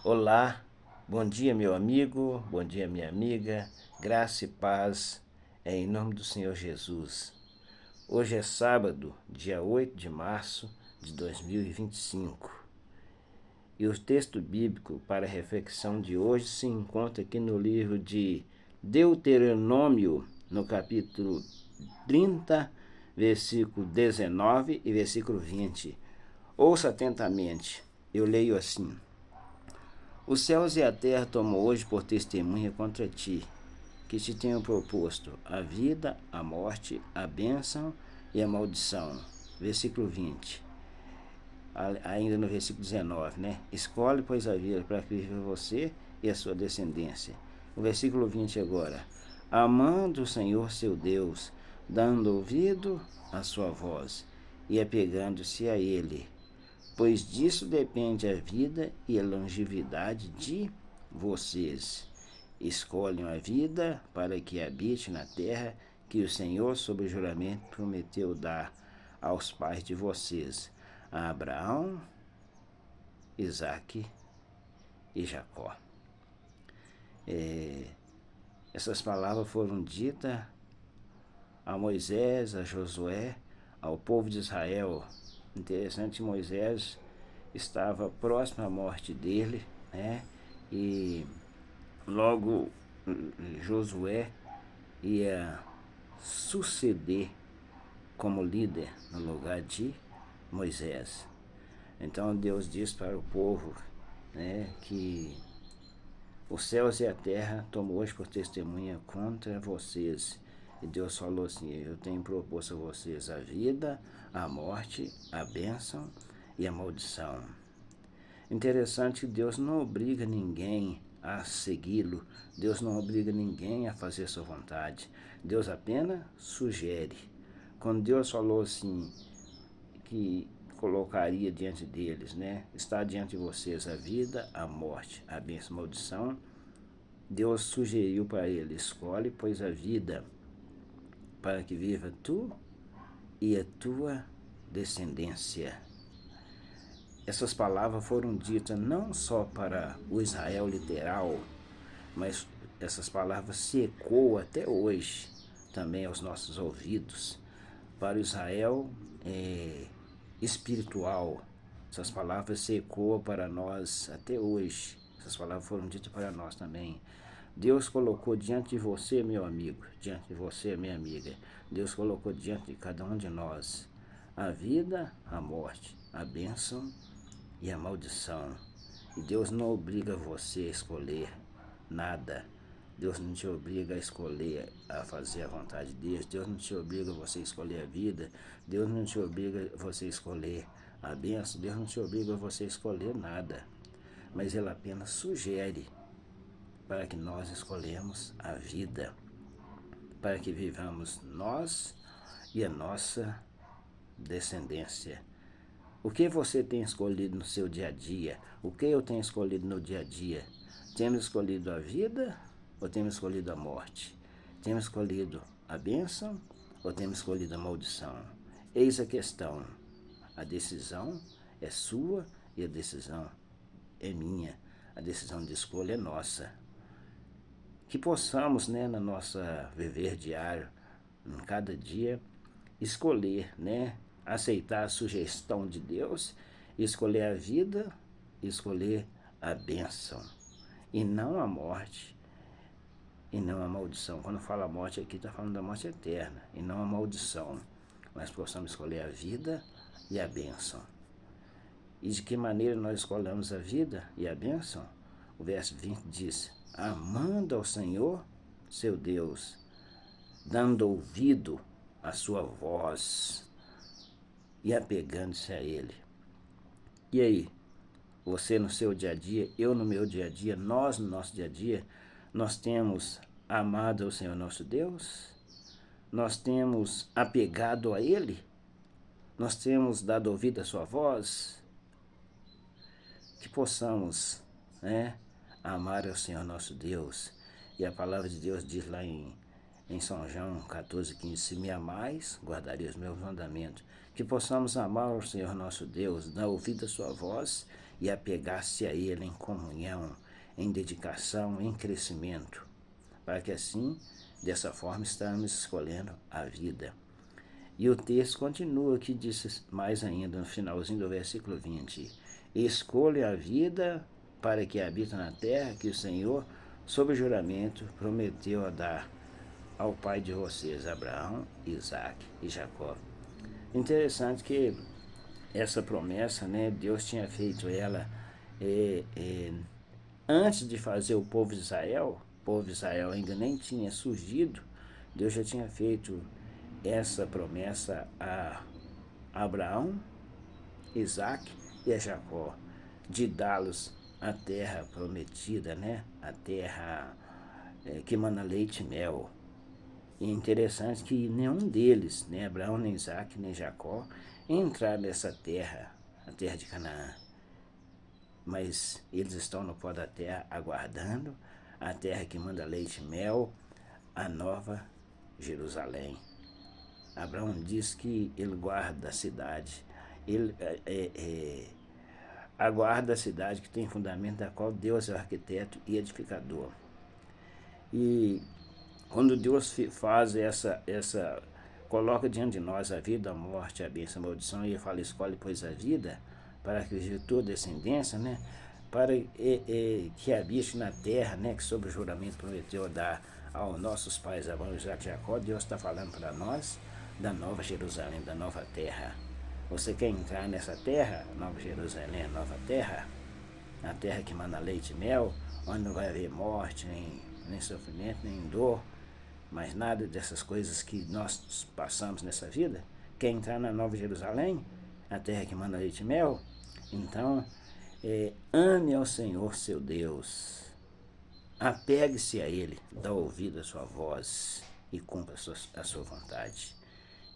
Olá, bom dia meu amigo, bom dia minha amiga, graça e paz em nome do Senhor Jesus. Hoje é sábado, dia 8 de março de 2025 e o texto bíblico para a reflexão de hoje se encontra aqui no livro de Deuteronômio, no capítulo 30, versículo 19 e versículo 20. Ouça atentamente, eu leio assim: Os céus e a terra tomam hoje por testemunha contra ti, que te tenho proposto a vida, a morte, a bênção e a maldição. Versículo 20. Ainda no versículo 19, né? Escolhe, pois, a vida para que viva você e a sua descendência. O versículo 20 agora. Amando o Senhor seu Deus, dando ouvido à sua voz e apegando-se a Ele, pois disso depende a vida e a longevidade de vocês. Escolham a vida para que habite na terra que o Senhor, sob juramento, prometeu dar aos pais de vocês, a Abraão, Isaque e Jacó. Essas palavras foram ditas a Moisés, a Josué, ao povo de Israel. Interessante, Moisés estava próximo à morte dele, né? E logo Josué ia suceder como líder no lugar de Moisés. Então Deus diz para o povo, né, que os céus e a terra tomam hoje por testemunha contra vocês. E Deus falou assim: eu tenho proposto a vocês a vida, a morte, a bênção e a maldição. Interessante que Deus não obriga ninguém a segui-lo. Deus não obriga ninguém a fazer sua vontade. Deus apenas sugere. Quando Deus falou assim, que colocaria diante deles, né? Está diante de vocês a vida, a morte, a bênção, a maldição. Deus sugeriu para ele: escolhe, pois, a vida para que viva tu e a tua descendência. Essas palavras foram ditas não só para o Israel literal, mas essas palavras se ecoam até hoje também aos nossos ouvidos. Para o Israel espiritual, essas palavras se ecoam para nós até hoje. Essas palavras foram ditas para nós também. Deus colocou diante de você, meu amigo, diante de você, minha amiga, Deus colocou diante de cada um de nós a vida, a morte, a bênção e a maldição. E Deus não obriga você a escolher nada. Deus não te obriga a escolher, a fazer a vontade de Deus. Deus não te obriga a você escolher a vida. Deus não te obriga a você escolher a bênção. Deus não te obriga a você escolher nada. Mas Ele apenas sugere para que nós escolhemos a vida, para que vivamos nós e a nossa descendência. O que você tem escolhido no seu dia a dia? O que eu tenho escolhido no dia a dia? Temos escolhido a vida ou temos escolhido a morte? Temos escolhido a bênção ou temos escolhido a maldição? Eis a questão. A decisão é sua e a decisão é minha. A decisão de escolha é nossa. Que possamos, né, na nossa viver diário, em cada dia, escolher, né, aceitar a sugestão de Deus, escolher a vida, escolher a bênção, e não a morte, e não a maldição. Quando fala morte aqui, está falando da morte eterna, e não a maldição. Mas possamos escolher a vida e a bênção. E de que maneira nós escolhemos a vida e a bênção? O verso 20 diz: amando ao Senhor, seu Deus, dando ouvido à sua voz e apegando-se a Ele. E aí, você no seu dia a dia, eu no meu dia a dia, nós no nosso dia a dia, nós temos amado ao Senhor nosso Deus? Nós temos apegado a Ele? Nós temos dado ouvido à sua voz? Que possamos, né, amar ao Senhor nosso Deus. E a palavra de Deus diz lá em São João 14,15: se me amais, guardareis os meus mandamentos. Que possamos amar ao Senhor nosso Deus, dar ouvido à sua voz e apegar-se a Ele em comunhão, em dedicação, em crescimento, para que assim, dessa forma, estamos escolhendo a vida. E o texto continua que diz mais ainda no finalzinho do versículo 20: escolha a vida para que habite na terra que o Senhor, sob juramento, prometeu a dar ao pai de vocês, Abraão, Isaac e Jacó. Interessante que essa promessa, né, Deus tinha feito ela antes de fazer o povo de Israel ainda nem tinha surgido. Deus já tinha feito essa promessa a Abraão, Isaac e a Jacó, de dá-los a terra prometida, né? A terra que mana leite e mel. E é interessante que nenhum deles, nem Abraão, nem Isaac, nem Jacó, entraram nessa terra, a terra de Canaã. Mas eles estão no pó da terra aguardando a terra que manda leite e mel, a nova Jerusalém. Abraão diz que ele guarda a cidade, ele aguarda a cidade que tem fundamento, da qual Deus é o arquiteto e edificador. E quando Deus faz coloca diante de nós a vida, a morte, a bênção, a maldição, e ele fala, escolhe pois a vida, para que viva tua descendência, né? Para que habite na terra, né? Que sob o juramento prometeu dar aos nossos pais, Abraão, Isaac e Jacó. Deus está falando para nós da nova Jerusalém, da nova terra. Você quer entrar nessa terra, nova Jerusalém, a nova terra? A terra que mana leite e mel, onde não vai haver morte, nem sofrimento, nem dor, mas nada dessas coisas que nós passamos nessa vida. Quer entrar na nova Jerusalém, a terra que mana leite e mel? Então, ame ao Senhor seu Deus, apegue-se a Ele, dá ouvido à sua voz e cumpra a sua vontade.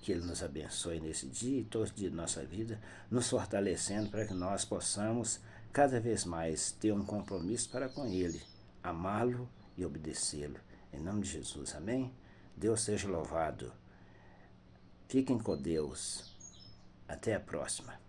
Que Ele nos abençoe nesse dia e todos os dias de nossa vida, nos fortalecendo para que nós possamos cada vez mais ter um compromisso para com Ele, amá-lo e obedecê-lo. Em nome de Jesus, amém? Deus seja louvado. Fiquem com Deus. Até a próxima.